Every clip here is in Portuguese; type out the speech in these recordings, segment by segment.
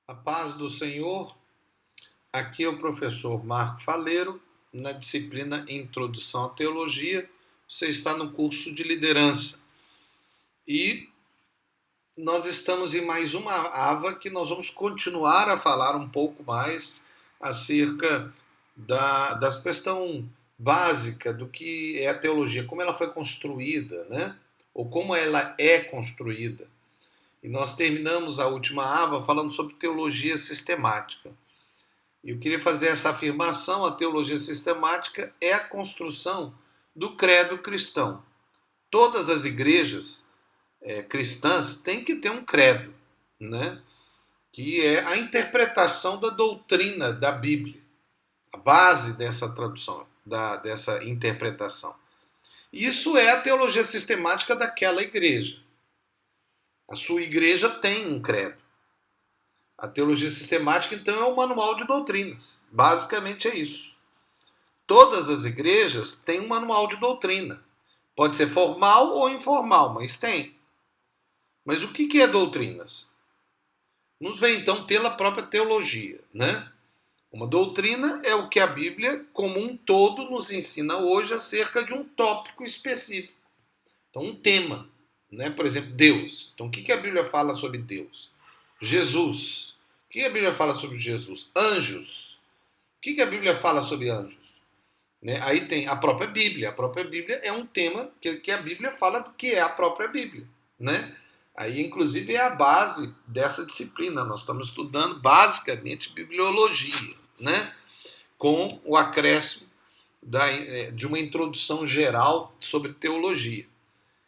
A paz do Senhor, aqui é o professor Marco Faleiro, na disciplina Introdução à Teologia. Você está no curso de liderança. E nós estamos em mais uma ava que nós vamos continuar a falar um pouco mais acerca da questão básica do que é a teologia, como ela foi construída, né? Ou como ela é construída. E nós terminamos a última ava falando sobre teologia sistemática. Eu queria fazer essa afirmação: a teologia sistemática é a construção do credo cristão. Todas as igrejas cristãs têm que ter um credo, né? Que é a interpretação da doutrina da Bíblia, a base dessa tradução, dessa interpretação. Isso é a teologia sistemática daquela igreja. A sua igreja tem um credo. A teologia sistemática, então, é um manual de doutrinas. Basicamente é isso. Todas as igrejas têm um manual de doutrina. Pode ser formal ou informal, mas tem. Mas o que é doutrinas? Nos vem, então, pela própria teologia, né? Uma doutrina é o que a Bíblia, como um todo, nos ensina hoje acerca de um tópico específico. Então, um tema, né? Por exemplo, Deus. Então, o que a Bíblia fala sobre Deus? Jesus. O que a Bíblia fala sobre Jesus? Anjos. O que a Bíblia fala sobre anjos? Né? Aí tem a própria Bíblia. A própria Bíblia é um tema que a Bíblia fala do que é a própria Bíblia. Né? Aí, inclusive, é a base dessa disciplina. Nós estamos estudando basicamente bibliologia, né? Com o acréscimo de uma introdução geral sobre teologia.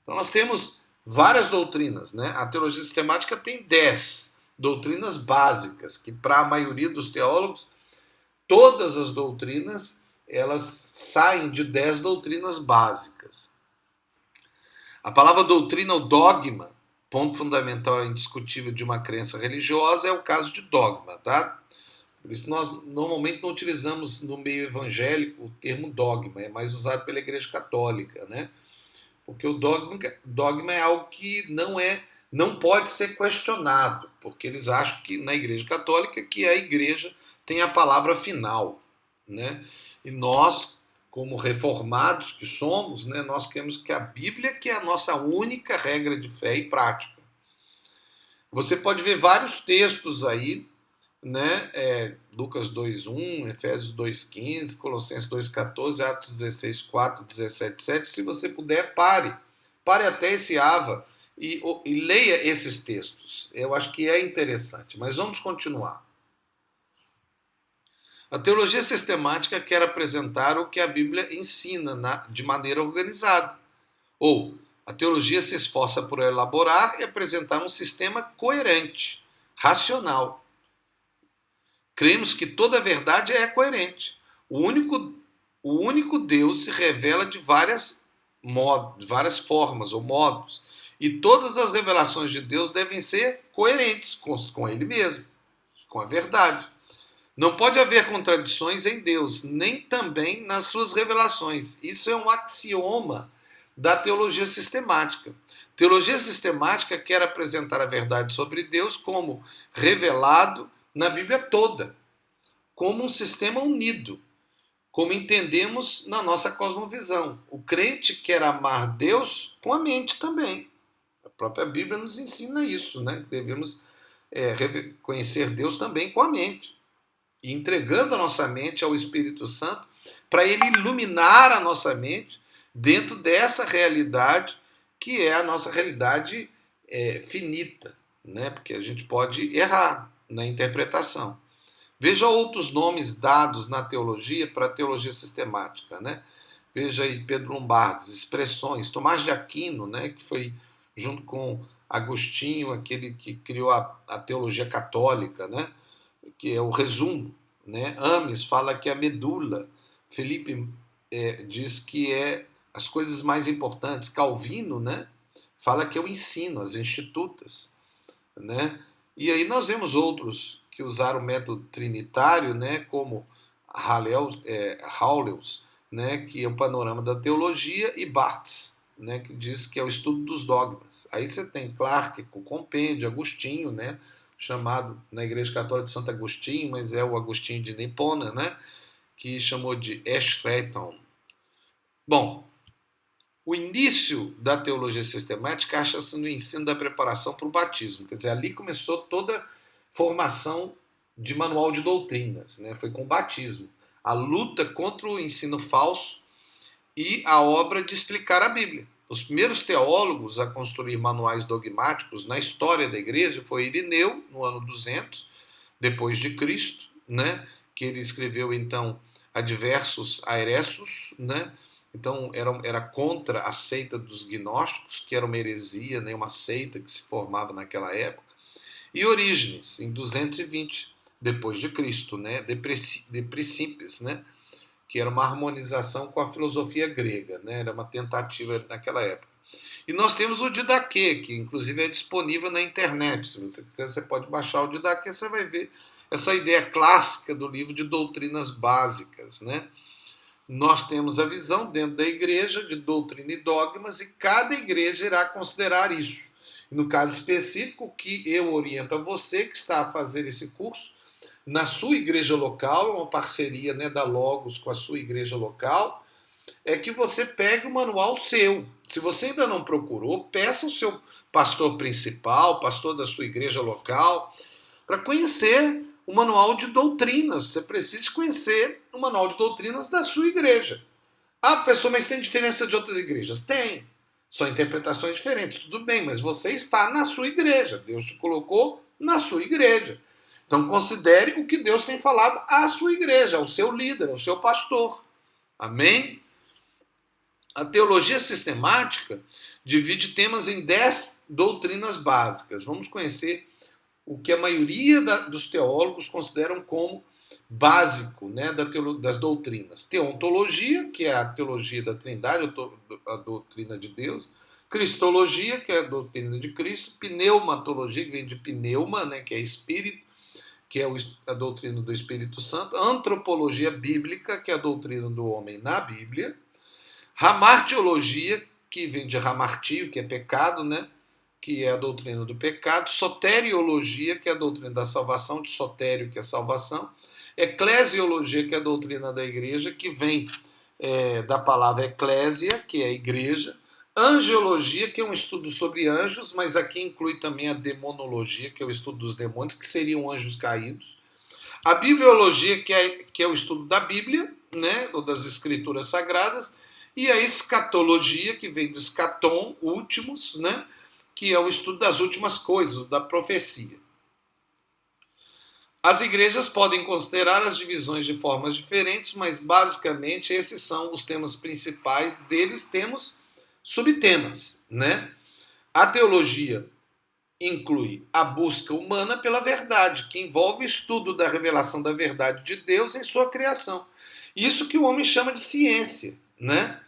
Então, nós temos várias doutrinas. Né? A teologia sistemática tem 10 doutrinas básicas, que para a maioria dos teólogos, todas as doutrinas, elas saem de 10 doutrinas básicas. A palavra doutrina ou dogma, ponto fundamental e indiscutível de uma crença religiosa, é o caso de dogma, tá? Por isso nós normalmente não utilizamos no meio evangélico o termo dogma, é mais usado pela Igreja Católica, né? Porque o dogma é algo que não pode ser questionado, porque eles acham que na Igreja Católica que a Igreja tem a palavra final, né? E nós, como reformados que somos, né, nós queremos que a Bíblia, que é a nossa única regra de fé e prática. Você pode ver vários textos aí, né? Lucas 2:1, Efésios 2:15, Colossenses 2:14, Atos 16:4, 17:7. Se você puder, pare até esse ava e leia esses textos. Eu acho que é interessante, mas vamos continuar. A teologia sistemática quer apresentar o que a Bíblia ensina de maneira organizada. Ou, a teologia se esforça por elaborar e apresentar um sistema coerente, racional. Cremos que toda a verdade é coerente. O único Deus se revela de várias formas ou modos. E todas as revelações de Deus devem ser coerentes com Ele mesmo, com a verdade. Não pode haver contradições em Deus, nem também nas suas revelações. Isso é um axioma da teologia sistemática. Teologia sistemática quer apresentar a verdade sobre Deus como revelado na Bíblia toda, como um sistema unido, como entendemos na nossa cosmovisão. O crente quer amar Deus com a mente também. A própria Bíblia nos ensina isso, né? Devemos conhecer Deus também com a mente. E entregando a nossa mente ao Espírito Santo para ele iluminar a nossa mente dentro dessa realidade que é a nossa realidade finita, né? Porque a gente pode errar na interpretação. Veja outros nomes dados na teologia para a teologia sistemática, né? Veja aí Pedro Lombardi, expressões, Tomás de Aquino, né? Que foi junto com Agostinho, aquele que criou a teologia católica, né? Que é o resumo, né? Ames fala que é a medula, Felipe diz que é as coisas mais importantes, Calvino, né? Fala que é o ensino, as institutas, né? E aí nós vemos outros que usaram o método trinitário, né? Como Hauleus, né? Que é o panorama da teologia, e Barthes, né? Que diz que é o estudo dos dogmas. Aí você tem Clarke, com o compêndio, Agostinho, né? chamado na Igreja Católica de Santo Agostinho, mas é o Agostinho de Hipona, né? Que chamou de Eschreton. Bom, o início da teologia sistemática acha-se no ensino da preparação para o batismo. Quer dizer, ali começou toda a formação de manual de doutrinas, né? Foi com o batismo. A luta contra o ensino falso e a obra de explicar a Bíblia. Os primeiros teólogos a construir manuais dogmáticos na história da igreja foi Irineu, no ano 200, depois de Cristo, né? Que ele escreveu, então, Adversus Aeresus, né? Então, era contra a seita dos gnósticos, que era uma heresia, né? Uma seita que se formava naquela época. E Orígenes, em 220, depois de Cristo, né? De Principes, né? Que era uma harmonização com a filosofia grega, né? Era uma tentativa naquela época. E nós temos o Didaquê, que inclusive é disponível na internet. Se você quiser, você pode baixar o Didaquê, você vai ver essa ideia clássica do livro de doutrinas básicas, né? Nós temos a visão dentro da igreja de doutrina e dogmas, e cada igreja irá considerar isso. No caso específico, o que eu oriento a você que está a fazer esse curso, na sua igreja local, uma parceria, né, da Logos com a sua igreja local, é que você pegue o manual seu. Se você ainda não procurou, peça ao seu pastor principal, pastor da sua igreja local, para conhecer o manual de doutrinas. Você precisa conhecer o manual de doutrinas da sua igreja. Ah, professor, mas tem diferença de outras igrejas? Tem. São interpretações diferentes. Tudo bem, mas você está na sua igreja. Deus te colocou na sua igreja. Então considere o que Deus tem falado à sua igreja, ao seu líder, ao seu pastor. Amém? A teologia sistemática divide temas em 10 doutrinas básicas. Vamos conhecer o que a maioria dos teólogos consideram como básico, né, das doutrinas. Teontologia, que é a teologia da Trindade, a doutrina de Deus. Cristologia, que é a doutrina de Cristo. Pneumatologia, que vem de pneuma, né, que é espírito, que é a doutrina do Espírito Santo. Antropologia bíblica, que é a doutrina do homem na Bíblia. Hamartiologia, que vem de hamartio, que é pecado, né? Que é a doutrina do pecado. Soteriologia, que é a doutrina da salvação, de sotério, que é salvação. Eclesiologia, que é a doutrina da igreja, que vem da palavra eclésia, que é a igreja. Angelologia, que é um estudo sobre anjos, mas aqui inclui também a demonologia, que é o estudo dos demônios, que seriam anjos caídos. A bibliologia, que é o estudo da Bíblia, né? Ou das escrituras sagradas. E a escatologia, que vem de escatom, últimos, né? Que é o estudo das últimas coisas, da profecia. As igrejas podem considerar as divisões de formas diferentes, mas basicamente esses são os temas principais. Deles temos subtemas, né? A teologia inclui a busca humana pela verdade, que envolve o estudo da revelação da verdade de Deus em sua criação. Isso que o homem chama de ciência, né?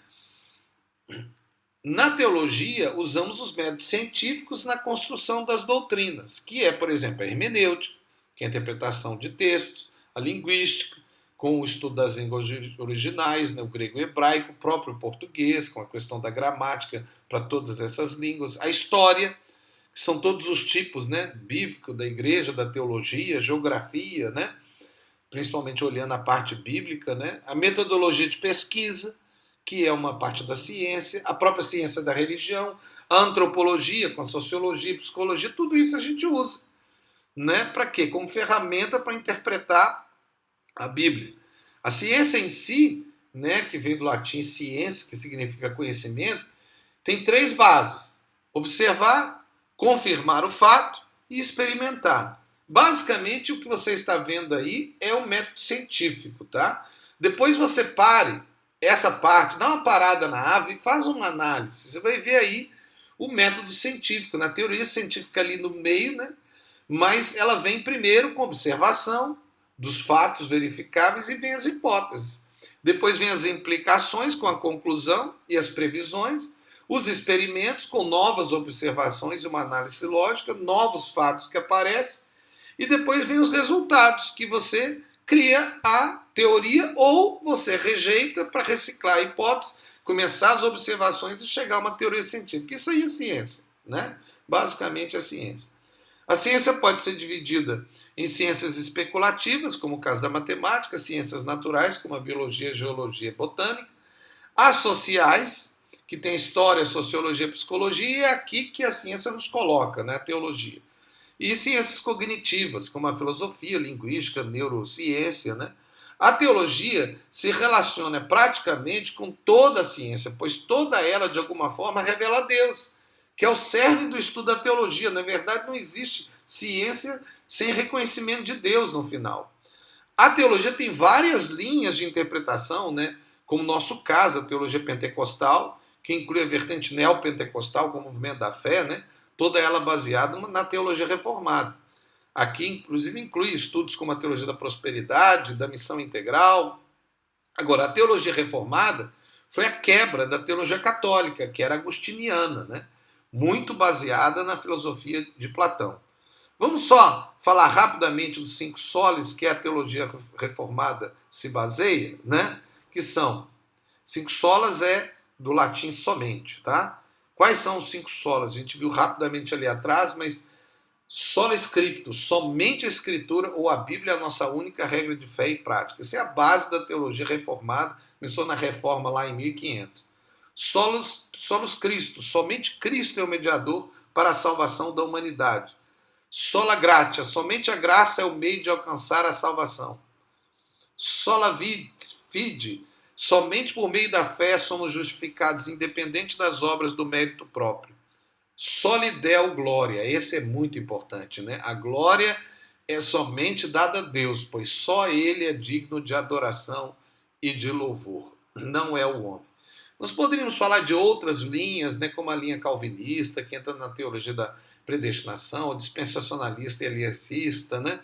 Na teologia, usamos os métodos científicos na construção das doutrinas, que é, por exemplo, a hermenêutica, que é a interpretação de textos, a linguística, com o estudo das línguas originais, né, o grego e o hebraico, o próprio português, com a questão da gramática para todas essas línguas, a história, que são todos os tipos, né, bíblico, da igreja, da teologia, geografia, né, principalmente olhando a parte bíblica, né, a metodologia de pesquisa, que é uma parte da ciência, a própria ciência da religião, a antropologia, com a sociologia, psicologia, tudo isso a gente usa. Né? Para quê? Como ferramenta para interpretar a Bíblia. A ciência em si, né, que vem do latim ciência, que significa conhecimento, tem 3 bases: observar, confirmar o fato e experimentar. Basicamente, o que você está vendo aí é o método científico, tá? Depois você pare essa parte, dá uma parada na ave e faz uma análise. Você vai ver aí o método científico, na teoria científica ali no meio, né? Mas ela vem primeiro com observação dos fatos verificáveis e vem as hipóteses. Depois vem as implicações com a conclusão e as previsões, os experimentos com novas observações e uma análise lógica, novos fatos que aparecem, e depois vem os resultados, que você cria a teoria ou você rejeita para reciclar a hipótese, começar as observações e chegar a uma teoria científica. Isso aí é ciência, né? Basicamente é ciência. A ciência pode ser dividida em ciências especulativas, como o caso da matemática, ciências naturais, como a biologia, geologia e botânica, as sociais, que tem história, sociologia, psicologia, e é aqui que a ciência nos coloca, né, a teologia. E ciências cognitivas, como a filosofia, linguística, neurociência, né? A teologia se relaciona praticamente com toda a ciência, pois toda ela, de alguma forma, revela Deus, que é o cerne do estudo da teologia. Na verdade, não existe ciência sem reconhecimento de Deus no final. A teologia tem várias linhas de interpretação, né? Como no nosso caso, a teologia pentecostal, que inclui a vertente neopentecostal, como o movimento da fé, né? Toda ela baseada na teologia reformada. Aqui, inclusive, inclui estudos como a teologia da prosperidade, da missão integral. Agora, a teologia reformada foi a quebra da teologia católica, que era agostiniana, né? Muito baseada na filosofia de Platão. Vamos só falar rapidamente dos 5 solas que a teologia reformada se baseia, né? Que são 5 solas é do latim somente, tá? Quais são os 5 solas? A gente viu rapidamente ali atrás, mas sola scriptus, somente a escritura ou a Bíblia é a nossa única regra de fé e prática. Essa é a base da teologia reformada, começou na reforma lá em 1500. Solos Christus, somente Cristo é o mediador para a salvação da humanidade. Sola gratia, somente a graça é o meio de alcançar a salvação. Sola fide, somente por meio da fé somos justificados, independente das obras do mérito próprio. Soli Deo glória, esse é muito importante, né? A glória é somente dada a Deus, pois só Ele é digno de adoração e de louvor, não é o homem. Nós poderíamos falar de outras linhas, né, como a linha calvinista, que entra na teologia da predestinação, dispensacionalista e eliancista, né?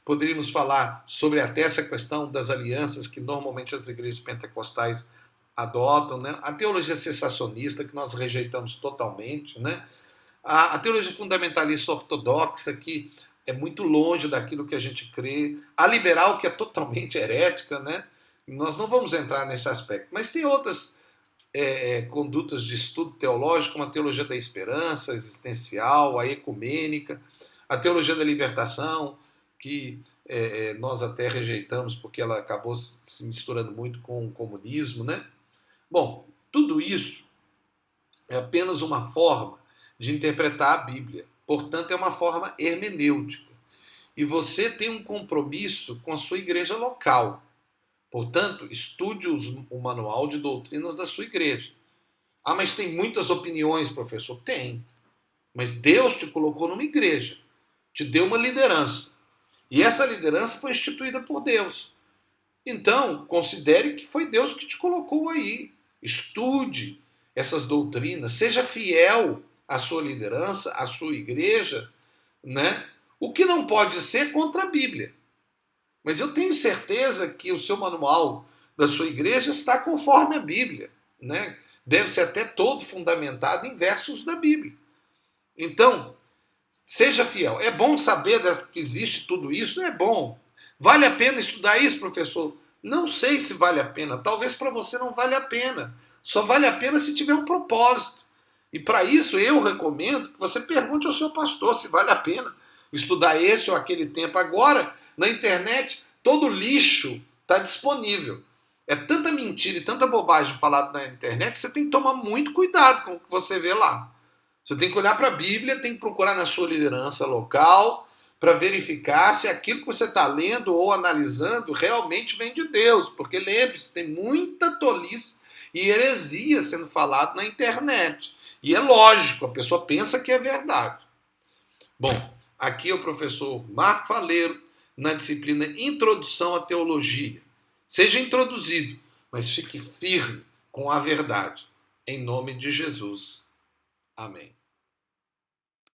Poderíamos falar sobre até essa questão das alianças que normalmente as igrejas pentecostais adotam, né? A teologia cessacionista, que nós rejeitamos totalmente, né? A teologia fundamentalista ortodoxa, que é muito longe daquilo que a gente crê, a liberal, que é totalmente herética, né? Nós não vamos entrar nesse aspecto, mas tem outras condutas de estudo teológico, como a teologia da esperança existencial, a ecumênica, a teologia da libertação, que nós até rejeitamos porque ela acabou se misturando muito com o comunismo, né? Bom, tudo isso é apenas uma forma de interpretar a Bíblia. Portanto, é uma forma hermenêutica. E você tem um compromisso com a sua igreja local. Portanto, estude o manual de doutrinas da sua igreja. Ah, mas tem muitas opiniões, professor. Tem. Mas Deus te colocou numa igreja. Te deu uma liderança. E essa liderança foi instituída por Deus. Então, considere que foi Deus que te colocou aí. Estude essas doutrinas. Seja fiel à sua liderança, à sua igreja, né? O que não pode ser contra a Bíblia. Mas eu tenho certeza que o seu manual da sua igreja está conforme a Bíblia, né? Deve ser até todo fundamentado em versos da Bíblia. Então, seja fiel. É bom saber que existe tudo isso? É bom. Vale a pena estudar isso, professor? Não sei se vale a pena. Talvez para você não vale a pena. Só vale a pena se tiver um propósito. E para isso eu recomendo que você pergunte ao seu pastor se vale a pena estudar esse ou aquele tempo. Agora, na internet, todo lixo está disponível. É tanta mentira e tanta bobagem falada na internet que você tem que tomar muito cuidado com o que você vê lá. Você tem que olhar para a Bíblia, tem que procurar na sua liderança local para verificar se aquilo que você está lendo ou analisando realmente vem de Deus. Porque lembre-se, tem muita tolice e heresia sendo falado na internet. E é lógico, a pessoa pensa que é verdade. Bom, aqui é o professor Marco Faleiro, na disciplina Introdução à Teologia. Seja introduzido, mas fique firme com a verdade. Em nome de Jesus. Amém.